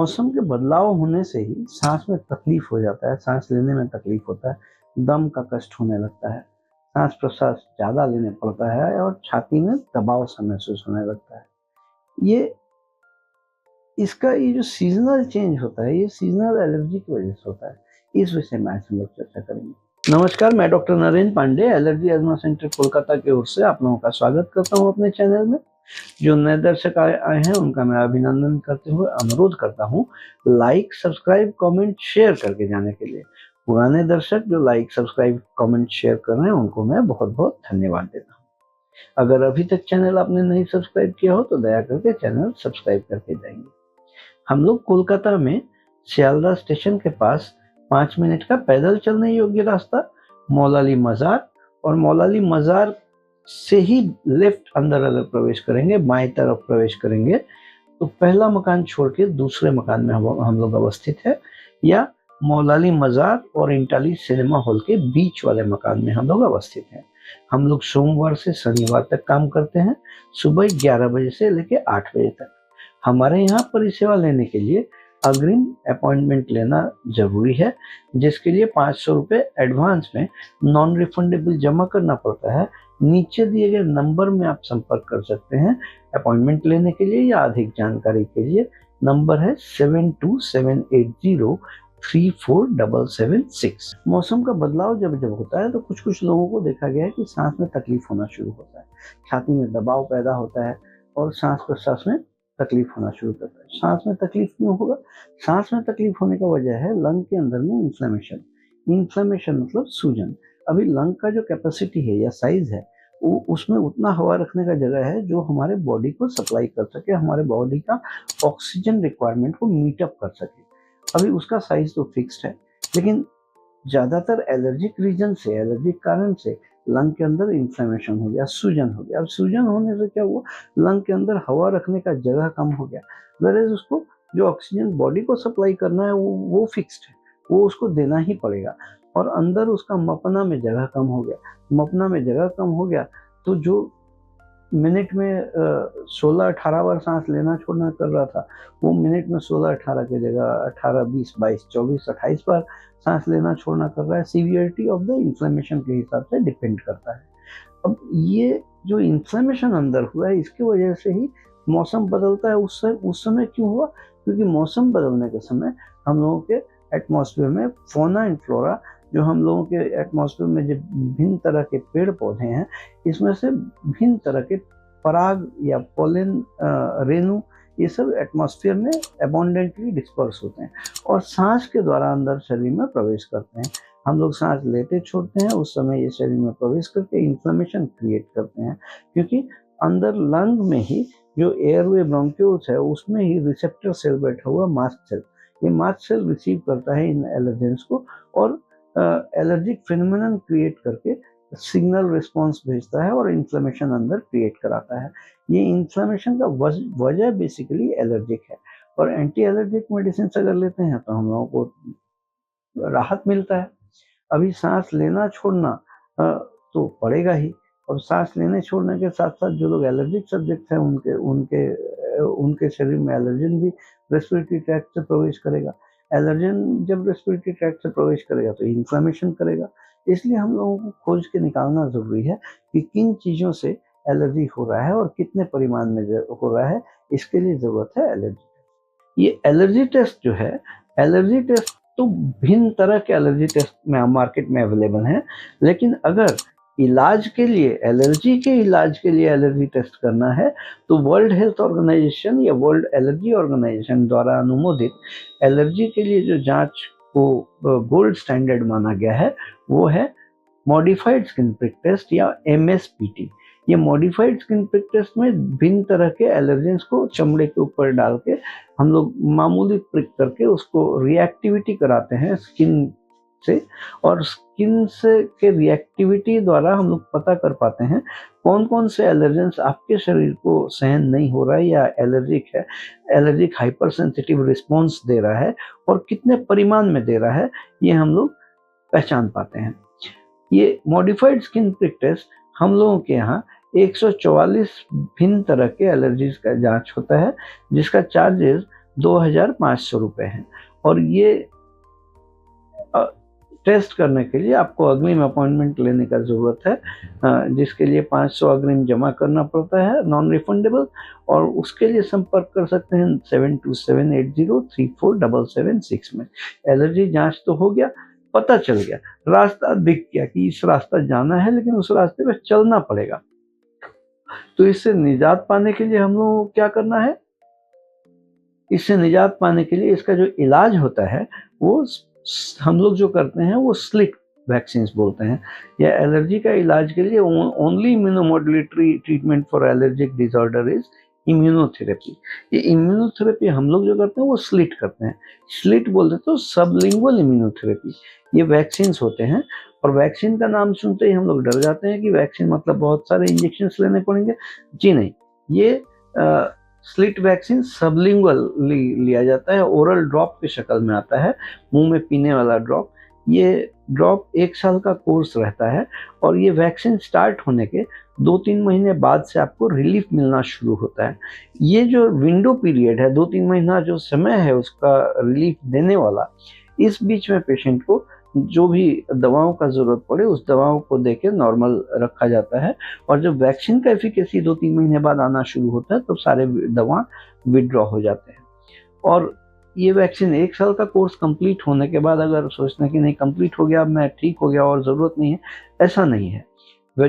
मौसम के बदलाव होने से ही सांस में तकलीफ हो जाता है, सांस लेने में तकलीफ होता है, दम का कष्ट होने लगता है, सांस प्रश्वास ज़्यादा लेने पड़ता है और छाती में दबाव सा महसूस होने लगता है। ये जो सीजनल चेंज होता है, ये सीजनल एलर्जी की वजह से होता है। इस विषय में आज हम लोग चर्चा करेंगे। नमस्कार, मैं doctor Narendra Pande, allergy asthma centre Kolkata की ओर से आप लोगों का स्वागत करता हूं अपने चैनल में। जो नए दर्शक आए हैं उनका मैं अभिनंदन करते हुए अनुरोध करता हूं लाइक, सब्सक्राइब, कमेंट, शेयर करके जाने के लिए। पुराने दर्शक जो लाइक, सब्सक्राइब, कमेंट, शेयर कर रहे हैं उनको मैं बहुत बहुत धन्यवाद देता हूँ। अगर अभी तक चैनल आपने नहीं सब्सक्राइब किया हो तो दया करके चैनल सब्सक्राइब करके जाएंगे। हम लोग कोलकाता में सियालदह स्टेशन के पास 5 मिनट का पैदल चलने योग्य रास्ता मौलाली मज़ार, और मौलाली मज़ार से ही लेफ्ट अंदर अगर प्रवेश करेंगे, बाएं तरफ प्रवेश करेंगे तो पहला मकान छोड़ के दूसरे मकान में हम लोग अवस्थित है, या मौलाली मज़ार और इंटाली सिनेमा हॉल के बीच वाले मकान में हम लोग अवस्थित हैं। हम लोग सोमवार से शनिवार तक काम करते हैं, सुबह 11 बजे से लेकर 8 बजे तक। हमारे यहाँ परिसेवा लेने के लिए अग्रिम अपॉइंटमेंट लेना जरूरी है, जिसके लिए 500 रुपये एडवांस में नॉन रिफंडेबल जमा करना पड़ता है। नीचे दिए गए नंबर में आप संपर्क कर सकते हैं अपॉइंटमेंट लेने के लिए या अधिक जानकारी के लिए। नंबर है 7278034776। मौसम का बदलाव जब जब होता है तो कुछ लोगों को देखा गया है कि सांस में तकलीफ होना शुरू होता है, छाती में दबाव पैदा होता है और सांस प्रश्वास में तकलीफ होना शुरू करता है। सांस में तकलीफ क्यों होगा? सांस में तकलीफ होने का वजह है लंग के अंदर में इन्फ्लेमेशन मतलब सूजन। अभी लंग का जो कैपेसिटी है या साइज है वो उसमें उतना हवा रखने का जगह है जो हमारे बॉडी को सप्लाई कर सके, हमारे बॉडी का ऑक्सीजन रिक्वायरमेंट को मीटअप कर सके। अभी उसका साइज तो फिक्स्ड है, लेकिन ज़्यादातर एलर्जिक रीजन से, एलर्जिक कारण से लंग के अंदर इन्फ्लेमेशन हो गया, सूजन हो गया। अब सूजन होने से क्या हुआ, लंग के अंदर हवा रखने का जगह कम हो गया, वेरेज उसको जो ऑक्सीजन बॉडी को सप्लाई करना है वो फिक्स्ड है, वो उसको देना ही पड़ेगा। और अंदर उसका मपना में जगह कम हो गया, तो जो मिनट में 16-18 बार सांस लेना छोड़ना कर रहा था, वो मिनट में 16-18 की जगह 18-20-22-24-28 बार सांस लेना छोड़ना कर रहा है। सीवियरिटी ऑफ द इन्फ्लेमेशन के हिसाब से डिपेंड करता है। अब ये जो इन्फ्लेमेशन अंदर हुआ है, इसकी वजह से ही मौसम बदलता है। उस समय क्यों हुआ? क्योंकि मौसम बदलने के समय हम लोगों के एटमॉस्फेयर में फौना एंड फ्लोरा, जो हम लोगों के एटमॉस्फेयर में जो भिन्न तरह के पेड़ पौधे हैं, इसमें से भिन्न तरह के पराग या पोलन, रेणु, ये सब एटमॉस्फेयर में अबंडेंटली डिस्पर्स होते हैं और सांस के द्वारा अंदर शरीर में प्रवेश करते हैं। हम लोग सांस लेते छोड़ते हैं, उस समय ये शरीर में प्रवेश करके इन्फ्लेमेशन क्रिएट करते हैं, क्योंकि अंदर लंग में ही जो एयरवे ब्रोंक्यूल्स है उसमें ही रिसेप्टर सेल बैठा हुआ मास्ट सेल, ये मास्ट सेल रिसीव करता है इन एलर्जेंस को और एलर्जिक फिनोमेनन क्रिएट करके सिग्नल रिस्पॉन्स भेजता है और इन्फ्लेमेशन अंदर क्रिएट कराता है। ये इन्फ्लेमेशन का वजह बेसिकली एलर्जिक है, और एंटी एलर्जिक मेडिसिन अगर लेते हैं तो हम लोगों को राहत मिलता है। अभी सांस लेना छोड़ना तो पड़ेगा ही। अब सांस लेने छोड़ने के साथ साथ जो लोग एलर्जिक सब्जेक्ट हैं उनके शरीर में एलर्जन भी रेस्पिरेटरी ट्रैक्ट से प्रवेश करेगा। एलर्जन जब रेस्पिरेटरी ट्रैक्ट से प्रवेश करेगा तो इन्फ्लेमेशन करेगा। इसलिए हम लोगों को खोज के निकालना जरूरी है कि किन चीज़ों से एलर्जी हो रहा है और कितने परिमाण में हो रहा है। इसके लिए ज़रूरत है एलर्जी टेस्ट। ये एलर्जी टेस्ट जो है, एलर्जी टेस्ट तो भिन्न तरह के एलर्जी टेस्ट में मार्केट में अवेलेबल हैं, लेकिन अगर इलाज के लिए, एलर्जी के इलाज के लिए एलर्जी टेस्ट करना है तो वर्ल्ड हेल्थ ऑर्गेनाइजेशन या वर्ल्ड एलर्जी ऑर्गेनाइजेशन द्वारा अनुमोदित एलर्जी के लिए जो जांच को गोल्ड स्टैंडर्ड माना गया है वो है मॉडिफाइड स्किन प्रिक टेस्ट या MSPT। ये मॉडिफाइड स्किन प्रिक टेस्ट में भिन्न तरह के एलर्जेंस को चमड़े के ऊपर डाल के हम लोग मामूली प्रिक करके उसको रिएक्टिविटी कराते हैं स्किन से, और स्किन से के रिएक्टिविटी द्वारा हम लोग पता कर पाते हैं कौन कौन से एलर्जेंस आपके शरीर को सहन नहीं हो रहा है या एलर्जिक है, एलर्जिक हाइपर सेंसिटिव रिस्पॉन्स दे रहा है और कितने परिमाण में दे रहा है, ये हम लोग पहचान पाते हैं। ये मॉडिफाइड स्किन प्रिक टेस्ट हम लोगों के यहाँ 144 भिन्न तरह के एलर्जीज का जांच होता है, जिसका चार्जेस ₹2500 है। और ये टेस्ट करने के लिए आपको अग्रिम अपॉइंटमेंट लेने का ज़रूरत है, जिसके लिए 500 अग्रिम जमा करना पड़ता है, नॉन रिफंडेबल। और उसके लिए संपर्क कर सकते हैं 7278034776 में। एलर्जी जांच तो हो गया, पता चल गया, रास्ता दिख गया कि इस रास्ता जाना है, लेकिन उस रास्ते पे चलना पड़ेगा। तो इससे निजात पाने के लिए हम लोगों को क्या करना है? इससे निजात पाने के लिए इसका जो इलाज होता है वो हम लोग जो करते हैं वो स्लिट वैक्सीन बोलते हैं। या एलर्जी का इलाज के लिए only immunomodulatory treatment for allergic disorder is immunotherapy. ये इम्यूनोथेरेपी हम लोग जो करते हैं वो स्लिट करते हैं। स्लिट बोलते तो सबलिंगुअल इम्यूनोथेरेपी। ये वैक्सीन होते हैं, और वैक्सीन का नाम सुनते ही हम लोग डर जाते हैं कि वैक्सीन मतलब बहुत सारे इंजेक्शन लेने पड़ेंगे। जी नहीं, ये स्लिट वैक्सीन सबलिंगुअल लिया जाता है, ओरल ड्रॉप की शक्ल में आता है, मुंह में पीने वाला ड्रॉप। ये ड्रॉप 1 साल का कोर्स रहता है, और ये वैक्सीन स्टार्ट होने के 2-3 महीने बाद से आपको रिलीफ मिलना शुरू होता है। ये जो विंडो पीरियड है, 2-3 महीना जो समय है उसका रिलीफ देने वाला, इस बीच में पेशेंट को जो भी दवाओं का ज़रूरत पड़े उस दवाओं को देके नॉर्मल रखा जाता है। और जब वैक्सीन का एफिकेसी 2-3 महीने बाद आना शुरू होता है तब सारे दवा विथड्रॉ हो जाते हैं। और ये वैक्सीन 1 साल का कोर्स कंप्लीट होने के बाद अगर सोचते हैं कि नहीं कंप्लीट हो गया, अब मैं ठीक हो गया और ज़रूरत नहीं है, ऐसा नहीं है।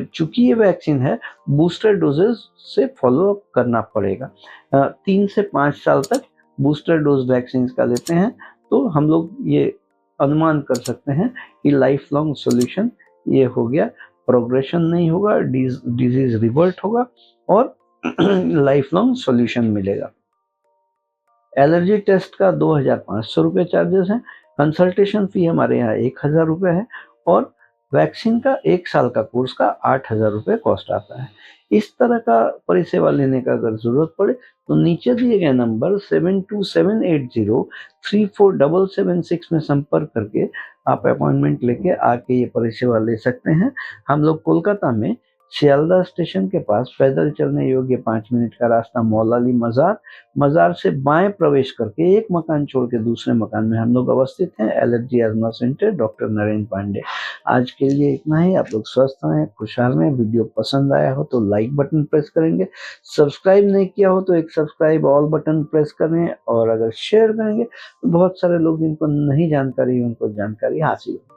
चूँकि ये वैक्सीन है, बूस्टर डोजेज़ से फ़ॉलो अप करना पड़ेगा। 3 से 5 साल तक बूस्टर डोज़ वैक्सीन का लेते हैं, तो हम लोग ये अनुमान कर सकते हैं कि लाइफ लॉन्ग सॉल्यूशन ये हो गया, प्रोग्रेशन नहीं होगा, डिजीज़ रिवर्ट होगा और लाइफ लॉन्ग सॉल्यूशन मिलेगा। एलर्जी टेस्ट का ₹2500 चार्जेस हैं, कंसल्टेशन फ़ी हमारे यहाँ ₹1000 है, और वैक्सीन का 1 साल का कोर्स का ₹8000 कॉस्ट आता है। इस तरह का परिसेवा लेने का अगर ज़रूरत पड़े तो नीचे दिए गए नंबर 7278034776 में संपर्क करके आप अपॉइंटमेंट लेके आके ये परिसेवा ले सकते हैं। हम लोग कोलकाता में सियालदह स्टेशन के पास पैदल चलने योग्य 5 मिनट का रास्ता मौलाली मज़ार, मज़ार से बाएं प्रवेश करके एक मकान छोड़ के दूसरे मकान में हम लोग अवस्थित हैं। एलर्जी अजमा सेंटर, डॉक्टर नरेंद्र पांडे। आज के लिए इतना ही। आप लोग स्वस्थ रहें, खुशहाल रहें। वीडियो पसंद आया हो तो लाइक बटन प्रेस करेंगे, सब्सक्राइब नहीं किया हो तो एक सब्सक्राइब ऑल बटन प्रेस करें, और अगर शेयर करेंगे तो बहुत सारे लोग जिनको नहीं जानकारी उनको जानकारी हासिल हो।